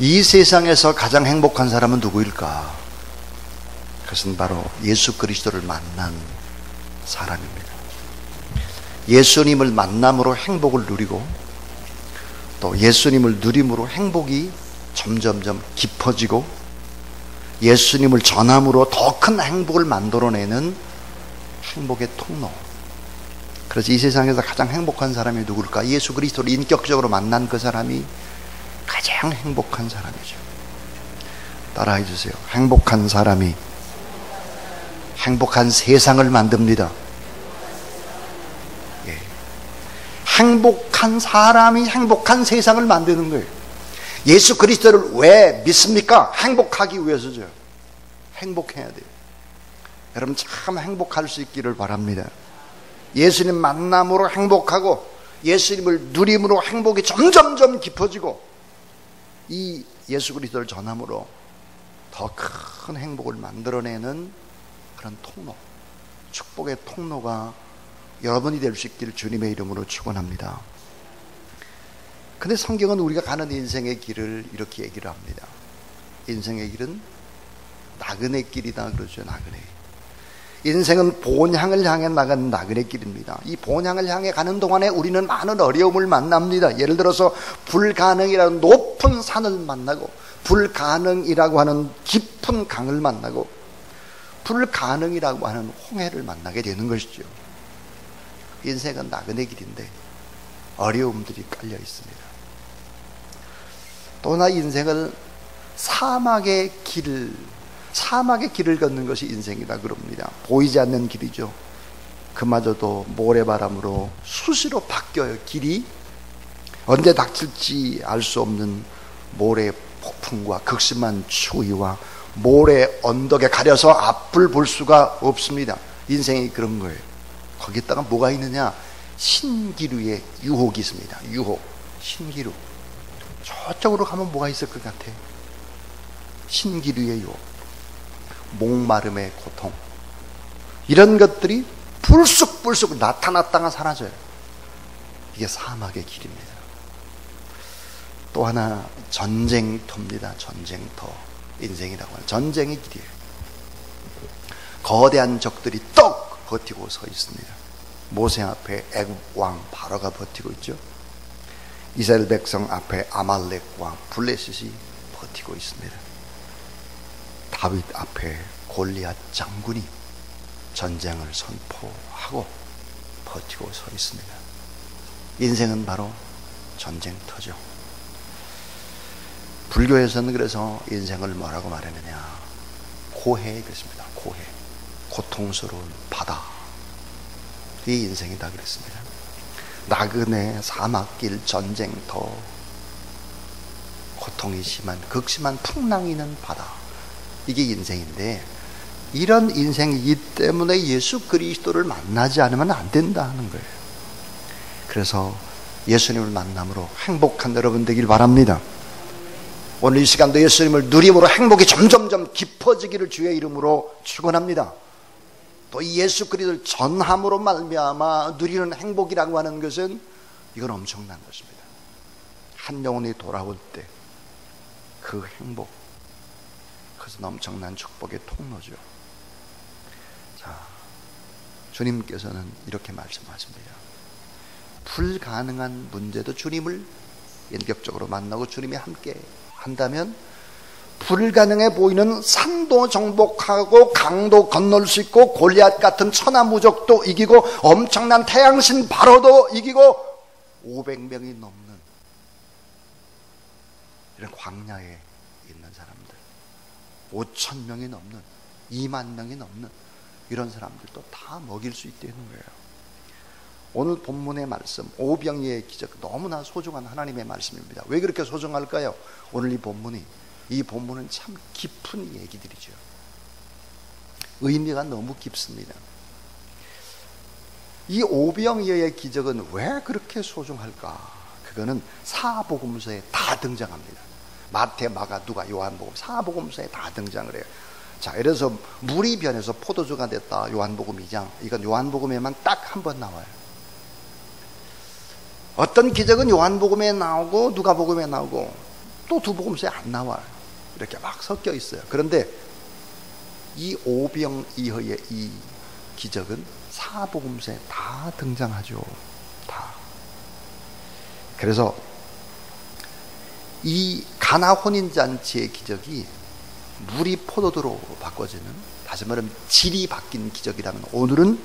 이 세상에서 가장 행복한 사람은 누구일까? 그것은 바로 예수 그리스도를 만난 사람입니다. 예수님을 만남으로 행복을 누리고 또 예수님을 누림으로 행복이 점점점 깊어지고 예수님을 전함으로 더 큰 행복을 만들어내는 행복의 통로. 그래서 이 세상에서 가장 행복한 사람이 누굴까? 예수 그리스도를 인격적으로 만난 그 사람이 가장 행복한 사람이죠. 따라해 주세요. 행복한 사람이 행복한 세상을 만듭니다. 예. 행복한 사람이 행복한 세상을 만드는 거예요. 예수 그리스도를 왜 믿습니까? 행복하기 위해서죠. 행복해야 돼요. 여러분 참 행복할 수 있기를 바랍니다. 예수님 만남으로 행복하고 예수님을 누림으로 행복이 점점점 깊어지고 이 예수 그리스도를 전함으로 더 큰 행복을 만들어내는 그런 통로, 축복의 통로가 여러분이 될 수 있기를 주님의 이름으로 축원합니다. 근데 성경은 우리가 가는 인생의 길을 이렇게 얘기를 합니다. 인생의 길은 나그네 길이다 그러죠. 나그네. 인생은 본향을 향해 나가는 나그네 길입니다. 이 본향을 향해 가는 동안에 우리는 많은 어려움을 만납니다. 예를 들어서 불가능이라는 높은 산을 만나고 불가능이라고 하는 깊은 강을 만나고 불가능이라고 하는 홍해를 만나게 되는 것이죠. 인생은 나그네 길인데 어려움들이 깔려 있습니다. 또나 인생을 사막의 길을 걷는 것이 인생이다 그럽니다. 보이지 않는 길이죠. 그마저도 모래바람으로 수시로 바뀌어요. 길이 언제 닥칠지 알 수 없는 모래 폭풍과 극심한 추위와 모래 언덕에 가려서 앞을 볼 수가 없습니다. 인생이 그런 거예요. 거기다가 뭐가 있느냐? 신기루의 유혹이 있습니다. 유혹, 신기루. 저쪽으로 가면 뭐가 있을 것 같아? 신기루의 유혹, 목마름의 고통, 이런 것들이 불쑥불쑥 나타났다가 사라져요. 이게 사막의 길입니다. 또 하나 전쟁터입니다. 전쟁터. 인생이라고 하는 전쟁의 길이에요. 거대한 적들이 떡 버티고 서 있습니다. 모세 앞에 애굽 왕 바로가 버티고 있죠. 이스라엘 백성 앞에 아말렉 왕 블레셋이 버티고 있습니다. 다윗 앞에 골리앗 장군이 전쟁을 선포하고 버티고 서 있습니다. 인생은 바로 전쟁터죠. 불교에서는 그래서 인생을 뭐라고 말하느냐? 고해 그랬습니다. 고해, 고통스러운 바다. 이 인생이다 그랬습니다. 나그네, 사막길, 전쟁터, 고통이 심한 극심한 풍랑이 있는 바다. 이게 인생인데 이런 인생이기 때문에 예수 그리스도를 만나지 않으면 안 된다는 거예요. 그래서 예수님을 만남으로 행복한 여러분 되길 바랍니다. 오늘 이 시간도 예수님을 누림으로 행복이 점점점 깊어지기를 주의 이름으로 축원합니다. 또 이 예수 그리스도를 전함으로 말미암아 누리는 행복이라고 하는 것은 이건 엄청난 것입니다. 한 영혼이 돌아올 때 그 행복, 그것은 엄청난 축복의 통로죠. 자, 주님께서는 이렇게 말씀하십니다. 불가능한 문제도 주님을 인격적으로 만나고 주님이 함께 한다면 불가능해 보이는 산도 정복하고 강도 건널 수 있고 골리앗 같은 천하무적도 이기고 엄청난 태양신 바로도 이기고 500명이 넘는 이런 광야에 있는 사람들, 5,000명이 넘는, 2만 명이 넘는 이런 사람들도 다 먹일 수 있다는 거예요. 오늘 본문의 말씀, 오병이의 기적, 너무나 소중한 하나님의 말씀입니다. 왜 그렇게 소중할까요? 오늘 이 본문은 참 깊은 얘기들이죠. 의미가 너무 깊습니다. 이 오병이어의 기적은 왜 그렇게 소중할까? 그거는 사복음서에 다 등장합니다. 마태, 마가, 누가, 요한복음 사복음서에 다 등장을 해요. 자, 예를 들어서 물이 변해서 포도주가 됐다. 요한복음 2장. 이건 요한복음에만 딱 한 번 나와요. 어떤 기적은 요한복음에 나오고 누가복음에 나오고 또 두 복음서에 안 나와요. 이렇게 막 섞여 있어요. 그런데 이 오병이어의 이 기적은 사복음서에 다 등장하죠. 다. 그래서 이 가나 혼인잔치의 기적이 물이 포도주로 바꿔지는, 다시 말하면 질이 바뀐 기적이라면 오늘은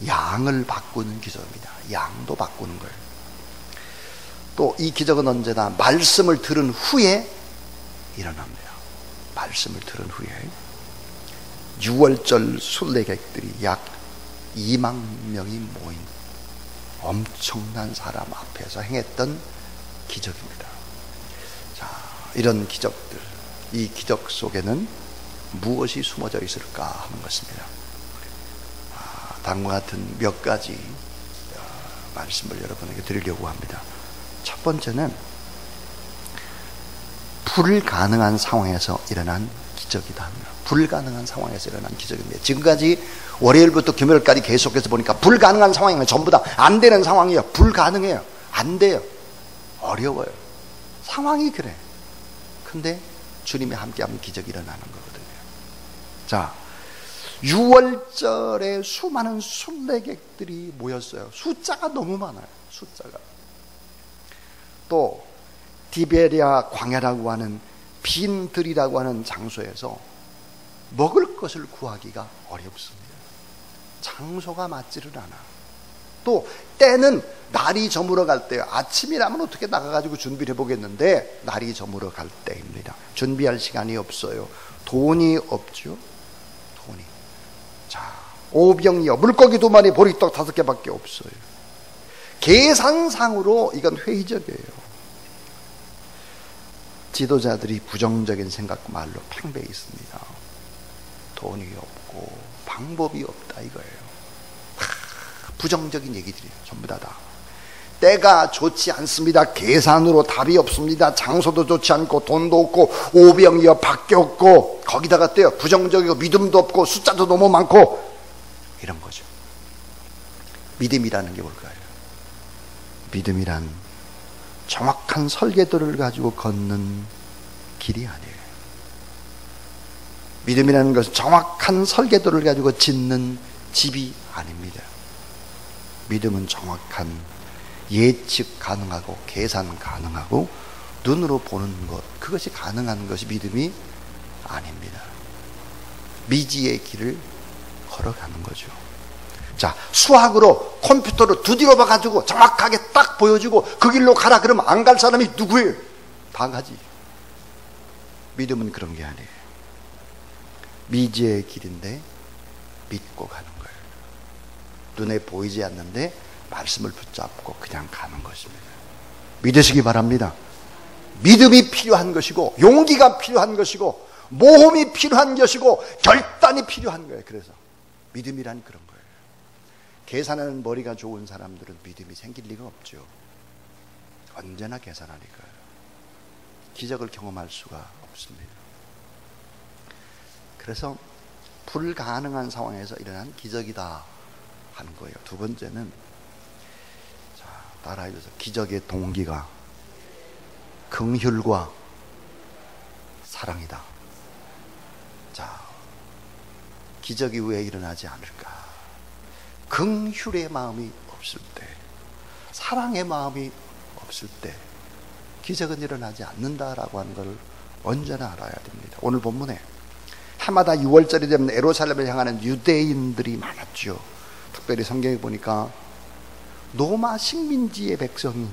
양을 바꾸는 기적입니다. 양도 바꾸는 거예요. 또 이 기적은 언제나 말씀을 들은 후에 일어납니다. 말씀을 들은 후에. 6월절 순례객들이 약 2만 명이 모인 엄청난 사람 앞에서 행했던 기적입니다. 자, 이런 기적들, 이 기적 속에는 무엇이 숨어져 있을까 하는 것입니다. 다음과 같은 몇 가지 말씀을 여러분에게 드리려고 합니다. 첫 번째는 불가능한 상황에서 일어난 기적이다 합니다. 불가능한 상황에서 일어난 기적입니다. 지금까지 월요일부터 금요일까지 계속해서 보니까 불가능한 상황이면 전부 다 안 되는 상황이에요. 불가능해요. 안 돼요. 어려워요. 상황이 그래. 근데 주님이 함께하면 기적이 일어나는 거거든요. 자, 6월절에 수많은 순례객들이 모였어요. 숫자가 너무 많아요. 숫자가. 또 디베리아 광야라고 하는 빈 들이라고 하는 장소에서 먹을 것을 구하기가 어렵습니다. 장소가 맞지를 않아. 또 때는 날이 저물어 갈 때요. 아침이라면 어떻게 나가가지고 준비를 해보겠는데 날이 저물어 갈 때입니다. 준비할 시간이 없어요. 돈이 없죠. 돈이. 자, 오병이어 물고기 2마리 보리떡 5개밖에 없어요. 계산상으로 이건 회의적이에요. 지도자들이 부정적인 생각 말로 팽배해 있습니다. 돈이 없고 방법이 없다 이거예요. 부정적인 얘기들이에요. 전부 다. 때가 좋지 않습니다. 계산으로 답이 없습니다. 장소도 좋지 않고 돈도 없고 오병이어 밖에 없고 거기다가 때요 부정적이고 믿음도 없고 숫자도 너무 많고 이런 거죠. 믿음이라는 게 뭘까요? 믿음이란 정확한 설계도를 가지고 걷는 길이 아니에요. 믿음이라는 것은 정확한 설계도를 가지고 짓는 집이 아닙니다. 믿음은 정확한 예측 가능하고 계산 가능하고 눈으로 보는 것, 그것이 가능한 것이 믿음이 아닙니다. 미지의 길을 걸어가는 거죠. 자, 수학으로 컴퓨터로 두드려 봐가지고 정확하게 딱 보여주고 그 길로 가라 그러면 안 갈 사람이 누구예요? 다 가지. 믿음은 그런 게 아니에요. 미지의 길인데 믿고 가는 거예요. 눈에 보이지 않는데 말씀을 붙잡고 그냥 가는 것입니다. 믿으시기 바랍니다. 믿음이 필요한 것이고 용기가 필요한 것이고 모험이 필요한 것이고 결단이 필요한 거예요. 그래서 믿음이란 그런 거예요. 계산하는 머리가 좋은 사람들은 믿음이 생길 리가 없죠. 언제나 계산하니까요. 기적을 경험할 수가 없습니다. 그래서 불가능한 상황에서 일어난 기적이다 하는 거예요. 두 번째는, 자, 따라해줘서 기적의 동기가 긍휼과 사랑이다. 자, 기적이 왜 일어나지 않을까? 긍휼의 마음이 없을 때, 사랑의 마음이 없을 때 기적은 일어나지 않는다라고 하는 걸 언제나 알아야 됩니다. 오늘 본문에 해마다 6월절이 되면 예루살렘을 향하는 유대인들이 많았죠. 특별히 성경에 보니까 로마 식민지의 백성이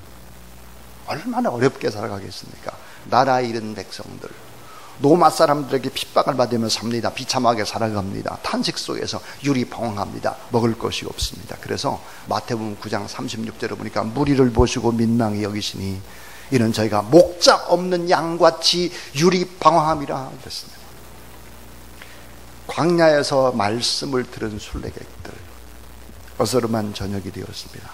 얼마나 어렵게 살아가겠습니까? 나라 잃은 백성들, 로마 사람들에게 핍박을 받으며 삽니다. 비참하게 살아갑니다. 탄식 속에서 유리방황합니다. 먹을 것이 없습니다. 그래서 마태복음 9장 36절에 보니까 무리를 보시고 민망히 여기시니 이는 저희가 목자 없는 양같이 유리방황함이라 그랬습니다. 광야에서 말씀을 들은 순례객들, 어스름한 저녁이 되었습니다.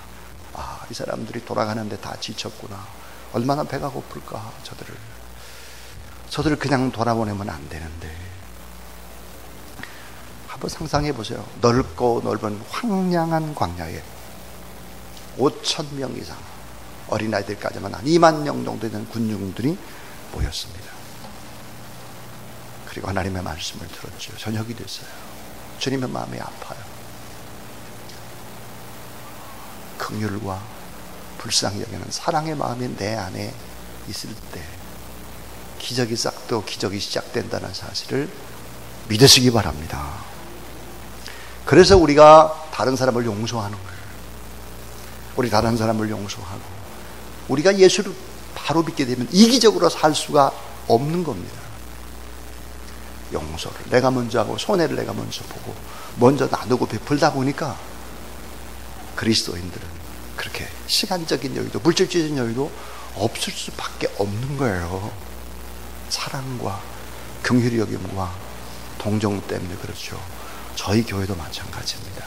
아, 이 사람들이 돌아가는데 다 지쳤구나. 얼마나 배가 고플까. 저들을 그냥 돌아보내면 안 되는데. 한번 상상해 보세요. 넓고 넓은 황량한 광야에 5,000명 이상, 어린아이들까지만 한 2만 명 정도 되는 군중들이 모였습니다. 그리고 하나님의 말씀을 들었죠. 저녁이 됐어요. 주님의 마음이 아파요. 긍휼과 불쌍히 여기는 사랑의 마음이 내 안에 있을 때 기적이 싹도 기적이 시작된다는 사실을 믿으시기 바랍니다. 그래서 우리가 다른 사람을 용서하는 거예요. 우리 다른 사람을 용서하고 우리가 예수를 바로 믿게 되면 이기적으로 살 수가 없는 겁니다. 용서를 내가 먼저 하고 손해를 내가 먼저 보고 먼저 나누고 베풀다 보니까 그리스도인들은 그렇게 시간적인 여유도 물질적인 여유도 없을 수밖에 없는 거예요. 사랑과 긍휼의 여김과 동정 때문에 그렇죠. 저희 교회도 마찬가지입니다.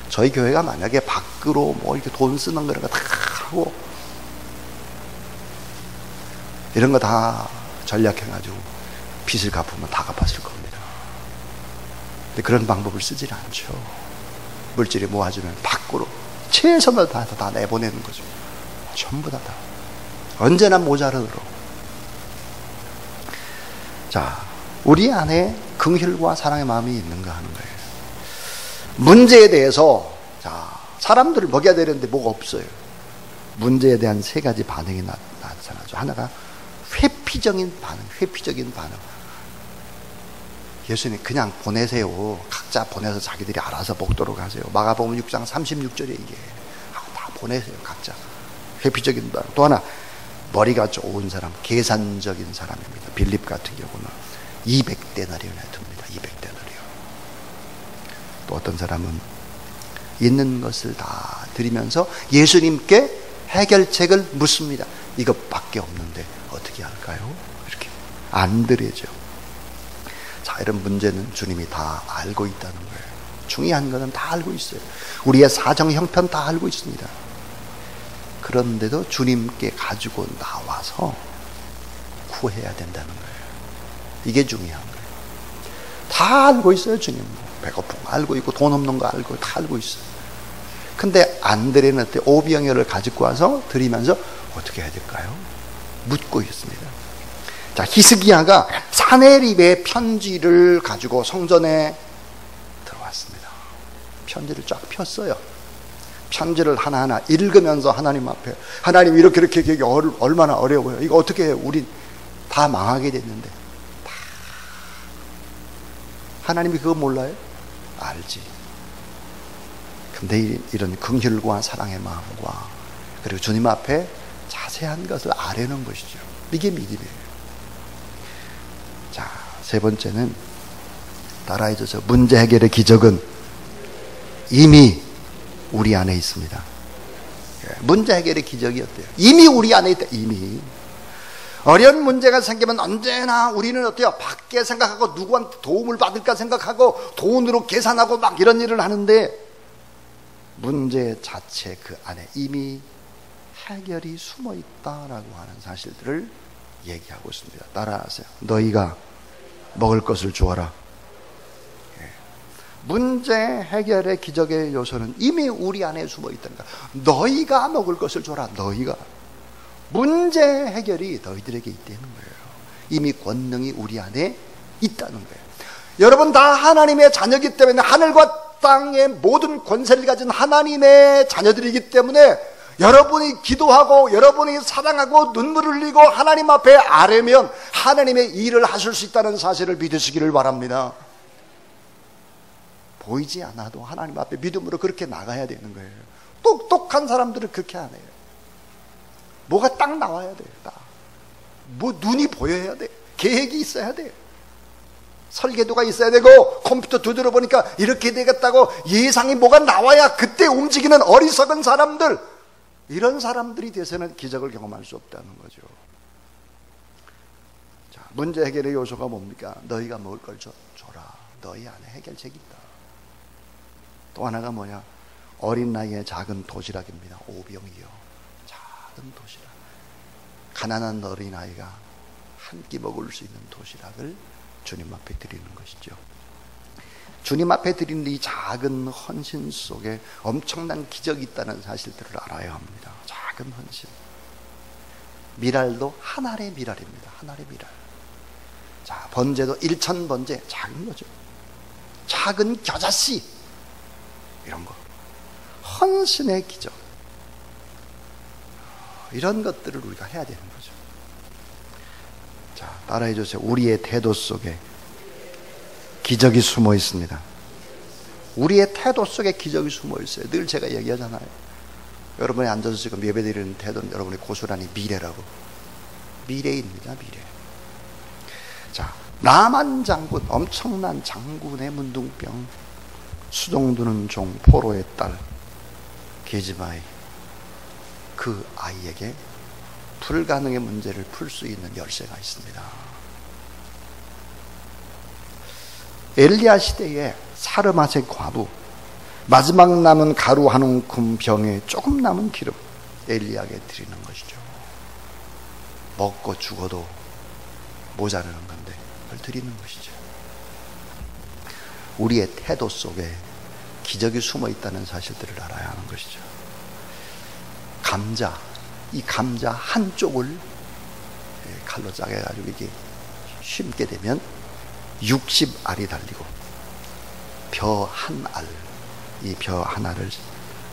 저희 교회가 만약에 밖으로 뭐 이렇게 돈 쓰는 거를 다 하고 이런 거 다 전략해가지고 빚을 갚으면 다 갚았을 겁니다. 근데 그런 방법을 쓰질 않죠. 물질이 모아지면 밖으로 최선을 다해서 다 내보내는 거죠. 전부 다. 언제나 모자르도록. 자, 우리 안에 긍휼과 사랑의 마음이 있는가 하는 거예요. 문제에 대해서 자, 사람들을 먹여야 되는데 뭐가 없어요. 문제에 대한 세 가지 반응이 나타나죠. 하나가 회피적인 반응. 예수님 그냥 보내세요. 각자 보내서 자기들이 알아서 먹도록 하세요. 마가복음 6장 36절에 이게 다 보내세요. 각자. 회피적인 반응. 또 하나 머리가 좋은 사람, 계산적인 사람입니다. 빌립 같은 경우는 200데나리온에 듭니다. 200데나리온. 또 어떤 사람은 있는 것을 다 드리면서 예수님께 해결책을 묻습니다. 이것밖에 없는데 어떻게 할까요? 이렇게 안 드려죠. 자, 이런 문제는 주님이 다 알고 있다는 거예요. 중요한 것은 다 알고 있어요. 우리의 사정 형편 다 알고 있습니다. 그런데도 주님께 가지고 나와서 구해야 된다는 거예요. 이게 중요한 거예요. 다 알고 있어요. 주님. 배고픈 거 알고 있고 돈 없는 거 알고 다 알고 있어요. 근데 안 드리는 때 오병이어를 가지고 와서 드리면서 어떻게 해야 될까요? 묻고 있습니다. 자, 히스기야가 사네립의 편지를 가지고 성전에 들어왔습니다. 편지를 쫙 폈어요. 편지를 하나하나 읽으면서 하나님 앞에 하나님 이렇게 얼마나 어려워요. 이거 어떻게 해요? 우린 다 망하게 됐는데. 다. 하나님이 그거 몰라요? 알지. 근데 이런 긍휼과 사랑의 마음과 그리고 주님 앞에 자세한 것을 아뢰는 것이죠. 이게 믿음이에요. 자, 세 번째는 따라해 주세요. 문제 해결의 기적은 이미 우리 안에 있습니다. 문제 해결의 기적이 어때요? 이미 우리 안에 있다. 이미. 어려운 문제가 생기면 언제나 우리는 어때요? 밖에 생각하고 누구한테 도움을 받을까 생각하고 돈으로 계산하고 막 이런 일을 하는데 문제 자체 그 안에 이미 해결이 숨어 있다라고 하는 사실들을 얘기하고 있습니다. 따라하세요. 너희가 먹을 것을 주어라. 문제 해결의 기적의 요소는 이미 우리 안에 숨어 있다는 거야. 너희가 먹을 것을 줘라. 너희가. 문제 해결이 너희들에게 있다는 거예요. 이미 권능이 우리 안에 있다는 거예요. 여러분 다 하나님의 자녀이기 때문에 하늘과 땅의 모든 권세를 가진 하나님의 자녀들이기 때문에 여러분이 기도하고 여러분이 사랑하고 눈물을 흘리고 하나님 앞에 아뢰면 하나님의 일을 하실 수 있다는 사실을 믿으시기를 바랍니다. 보이지 않아도 하나님 앞에 믿음으로 그렇게 나가야 되는 거예요. 똑똑한 사람들은 그렇게 안 해요. 뭐가 딱 나와야 돼요. 딱. 뭐 눈이 보여야 돼. 계획이 있어야 돼. 설계도가 있어야 되고 컴퓨터 두드려 보니까 이렇게 되겠다고 예상이 뭐가 나와야 그때 움직이는 어리석은 사람들, 이런 사람들이 돼서는 기적을 경험할 수 없다는 거죠. 자, 문제 해결의 요소가 뭡니까? 너희가 먹을 걸 줘라. 너희 안에 해결책이 있다. 또 하나가 뭐냐? 어린 나이에 작은 도시락입니다. 오병이어. 작은 도시락. 가난한 어린아이가 한 끼 먹을 수 있는 도시락을 주님 앞에 드리는 것이죠. 주님 앞에 드리는 이 작은 헌신 속에 엄청난 기적이 있다는 사실들을 알아야 합니다. 작은 헌신. 미랄도 한 알의 미랄입니다. 한 알의 미랄. 자, 번제도 1000번제, 작은 거죠. 작은 겨자씨, 이런 거. 헌신의 기적. 이런 것들을 우리가 해야 되는 거죠. 자, 따라해 주세요. 우리의 태도 속에 기적이 숨어 있습니다. 우리의 태도 속에 기적이 숨어 있어요. 늘 제가 얘기하잖아요. 여러분이 앉아서 지금 예배드리는 태도는 여러분의 고스란히 미래라고. 미래입니다, 미래. 자, 나만 장군, 엄청난 장군의 문둥병, 수종두는 종, 포로의 딸, 게지마이. 그 아이에게 불가능의 문제를 풀 수 있는 열쇠가 있습니다. 엘리야 시대에 사르맛의 과부, 마지막 남은 가루 한 움큼 병에 조금 남은 기름, 엘리야에게 드리는 것이죠. 먹고 죽어도 모자라는 건데 그걸 드리는 것이죠. 우리의 태도 속에 기적이 숨어 있다는 사실들을 알아야 하는 것이죠. 감자, 이 감자 한쪽을 칼로 짜게 해가지고 이렇게 심게 되면 60알이 달리고, 벼 한 알, 이 벼 하나를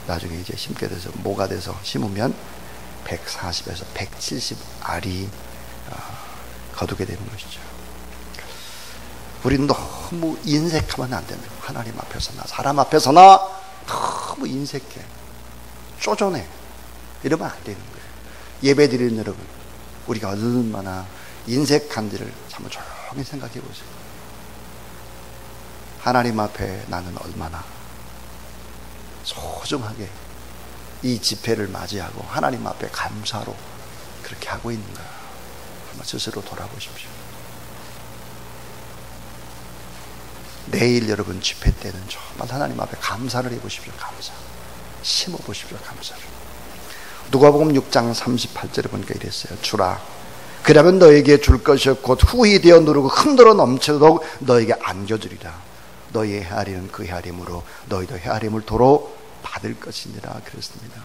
나중에 이제 심게 돼서 모가 돼서 심으면 140에서 170알이 거두게 되는 것이죠. 우리는 너무 인색하면 안 됩니다. 하나님 앞에서나 사람 앞에서나 너무 인색해, 쪼존해, 이러면 안 되는 거예요. 예배 드리는 여러분, 우리가 얼마나 인색한지를 한번 조용히 생각해 보세요. 하나님 앞에 나는 얼마나 소중하게 이 집회를 맞이하고 하나님 앞에 감사로 그렇게 하고 있는가, 한번 스스로 돌아보십시오. 내일 여러분 집회 때는 정말 하나님 앞에 감사를 해보십시오. 감사. 심어보십시오. 감사를. 누가복음 6장 38절에 보니까 이랬어요. 주라, 그러면 너에게 줄 것이 곧 후히 되어 누르고 흔들어 넘치도록 너에게 안겨주리라. 너희의 헤아리는 그 헤아림으로 너희도 헤아림을 도로 받을 것이니라 그랬습니다.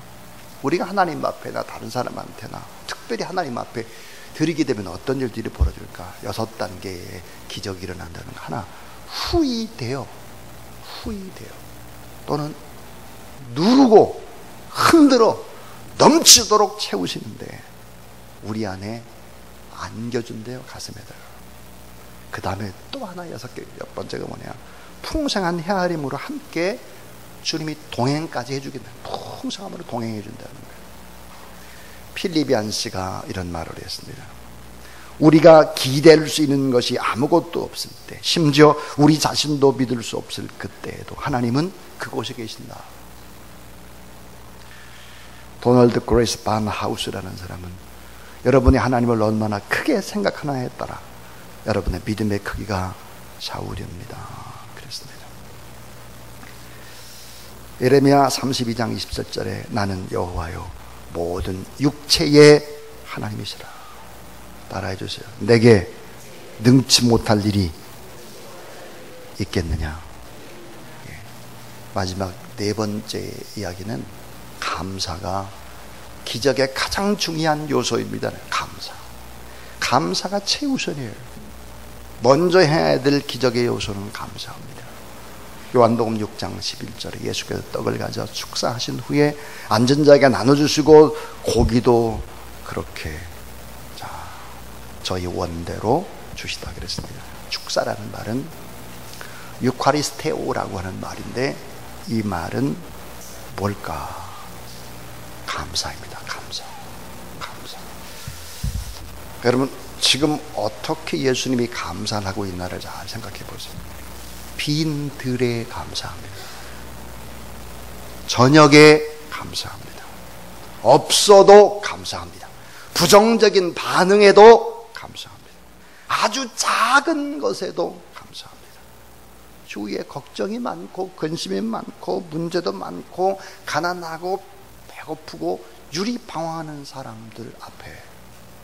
우리가 하나님 앞에나 다른 사람한테나 특별히 하나님 앞에 드리게 되면 어떤 일들이 벌어질까? 6단계의 기적이 일어난다는 거. 하나, 후히 되어 또는 누르고 흔들어 넘치도록 채우시는데 우리 안에 안겨준대요. 가슴에다가. 그 다음에 또 하나 6개, 몇 번째가 뭐냐, 풍성한 헤아림으로 함께 주님이 동행까지 해주겠다. 풍성함으로 동행해 준다는 거예요. 필리비안 씨가 이런 말을 했습니다. 우리가 기댈 수 있는 것이 아무것도 없을 때, 심지어 우리 자신도 믿을 수 없을 그때에도 하나님은 그곳에 계신다. 도널드 그레이스 반 하우스라는 사람은 여러분이 하나님을 얼마나 크게 생각하나에 따라 여러분의 믿음의 크기가 좌우됩니다. 그랬습니다. 예레미야 32장 27절에 나는 여호와요 모든 육체의 하나님이시라. 따라해 주세요. 내게 능치 못할 일이 있겠느냐. 마지막 4번째 이야기는 감사가 기적의 가장 중요한 요소입니다. 감사가 최우선이에요. 먼저 해야 될 기적의 요소는 감사합니다. 요한복음 6장 11절에 예수께서 떡을 가져 축사하신 후에 앉은 자에게 나눠주시고 고기도 그렇게 저희 원대로 주시다 그랬습니다. 축사라는 말은 유카리스테오라고 하는 말인데 이 말은 뭘까? 감사입니다. 감사. 여러분, 지금 어떻게 예수님이 감사를 하고 있나를 잘 생각해 보세요. 빈 들에 감사합니다. 저녁에 감사합니다. 없어도 감사합니다. 부정적인 반응에도 감사합니다. 아주 작은 것에도 감사합니다. 주위에 걱정이 많고 근심이 많고 문제도 많고 가난하고 배고프고 유리방황하는 사람들 앞에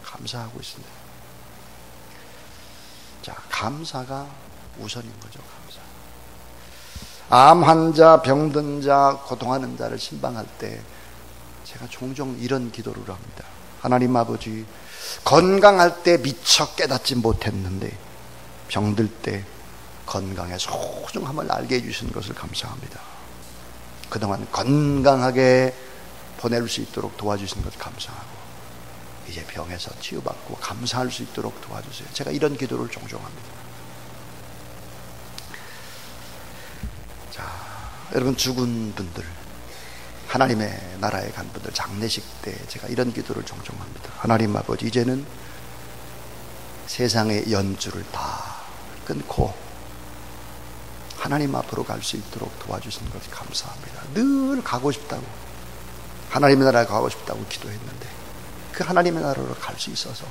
감사하고 있습니다. 자, 감사가 우선인 거죠. 감사. 암 환자, 병든 자, 고통하는 자를 신방할 때 제가 종종 이런 기도를 합니다. 하나님 아버지, 건강할 때 미처 깨닫지 못했는데 병들 때 건강의 소중함을 알게 해주신 것을 감사합니다. 그동안 건강하게 보낼 수 있도록 도와주신 것 감사하고, 이제 병에서 치유받고 감사할 수 있도록 도와주세요. 제가 이런 기도를 종종 합니다. 자, 여러분, 죽은 분들, 하나님의 나라에 간 분들 장례식 때 제가 이런 기도를 종종 합니다. 하나님 아버지, 이제는 세상의 연주를 다 끊고 하나님 앞으로 갈 수 있도록 도와주신 것 감사합니다. 늘 가고 싶다고, 하나님의 나라에 가고 싶다고 기도했는데 그 하나님의 나라로 갈 수 있어서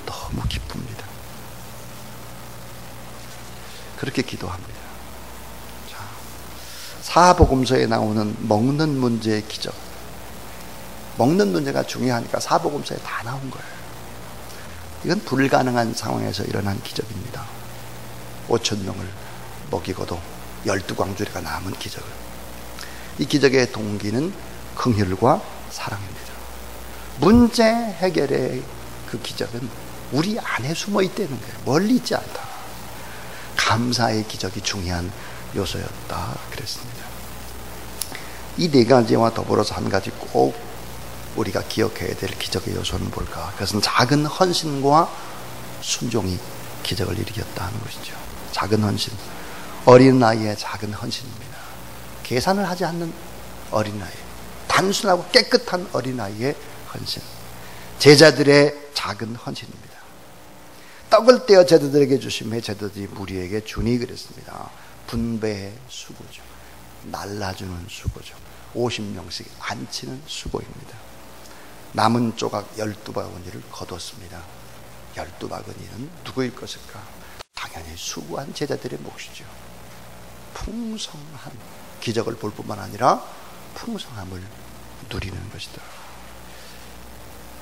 너무 기쁩니다. 그렇게 기도합니다. 자, 사복음서에 나오는 먹는 문제의 기적, 먹는 문제가 중요하니까 사복음서에 다 나온 거예요. 이건 불가능한 상황에서 일어난 기적입니다. 5,000명을 먹이고도 12광주리가 남은 기적을. 이 기적의 동기는 긍휼과 사랑입니다. 문제 해결의 그 기적은 우리 안에 숨어 있다는 거예요. 멀리 있지 않다. 감사의 기적이 중요한 요소였다 그랬습니다. 이 네 가지와 더불어서 한 가지 꼭 우리가 기억해야 될 기적의 요소는 뭘까? 그것은 작은 헌신과 순종이 기적을 일으켰다 하는 것이죠. 작은 헌신, 어린아이의 작은 헌신입니다. 계산을 하지 않는 어린아이, 단순하고 깨끗한 어린아이의 헌신, 제자들의 작은 헌신입니다. 떡을 떼어 제자들에게 주심에 제자들이 무리에게 주니 그랬습니다. 분배의 수고죠. 날라주는 수고죠. 50명씩 안치는 수고입니다. 남은 조각 12바구니를 거뒀습니다. 12바구니는 누구일 것일까? 당연히 수고한 제자들의 몫이죠. 풍성한 기적을 볼 뿐만 아니라 풍성함을 누리는 것이다.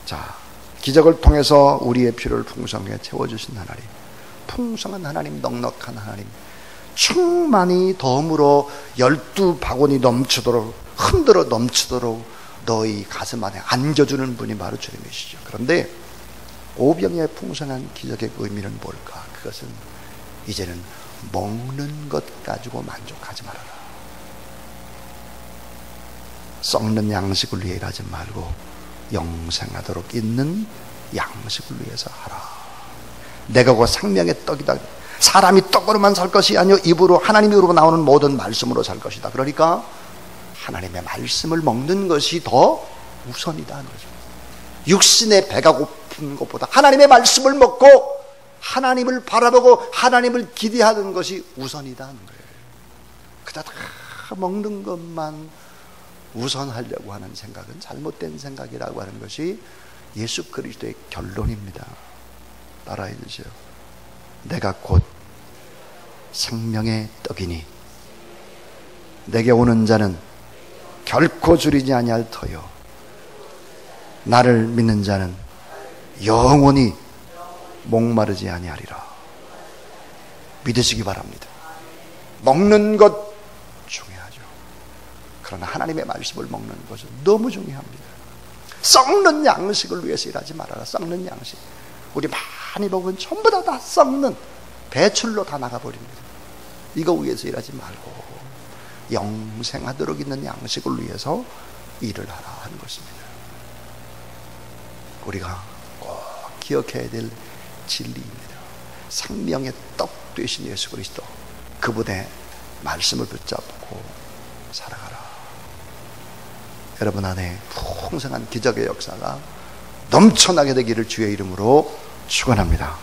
자, 기적을 통해서 우리의 필요를 풍성하게 채워주신 하나님, 풍성한 하나님, 넉넉한 하나님, 충만히 덤으로 12바구니 넘치도록, 흔들어 넘치도록 너희 가슴 안에 안겨주는 분이 바로 주님이시죠. 그런데 오병의 풍성한 기적의 의미는 뭘까? 그것은 이제는 먹는 것 가지고 만족하지 말아라. 썩는 양식을 위해 일하지 말고 영생하도록 있는 양식을 위해서 하라. 내가 곧 생명의 떡이다. 사람이 떡으로만 살 것이 아니요 입으로, 하나님 입으로 나오는 모든 말씀으로 살 것이다. 그러니까 하나님의 말씀을 먹는 것이 더 우선이다 하는 거죠. 육신의 배가 고픈 것보다 하나님의 말씀을 먹고 하나님을 바라보고 하나님을 기대하는 것이 우선이다 하는 거예요. 그다 다 먹는 것만 우선하려고 하는 생각은 잘못된 생각이라고 하는 것이 예수 그리스도의 결론입니다. 따라해 주세요. 내가 곧 생명의 떡이니 내게 오는 자는 결코 줄이지 아니할 터요 나를 믿는 자는 영원히 목마르지 아니하리라. 믿으시기 바랍니다. 먹는 것 중요하죠. 그러나 하나님의 말씀을 먹는 것은 너무 중요합니다. 썩는 양식을 위해서 일하지 말아라. 썩는 양식, 우리 많이 먹으면 전부 다 썩는 배출로 다 나가버립니다. 이거 위해서 일하지 말고 영생하도록 있는 양식을 위해서 일을 하라 하는 것입니다. 우리가 꼭 기억해야 될 진리입니다. 생명의 떡 되신 예수 그리스도, 그분의 말씀을 붙잡고 살아가라. 여러분 안에 풍성한 기적의 역사가 넘쳐나게 되기를 주의 이름으로 축원합니다.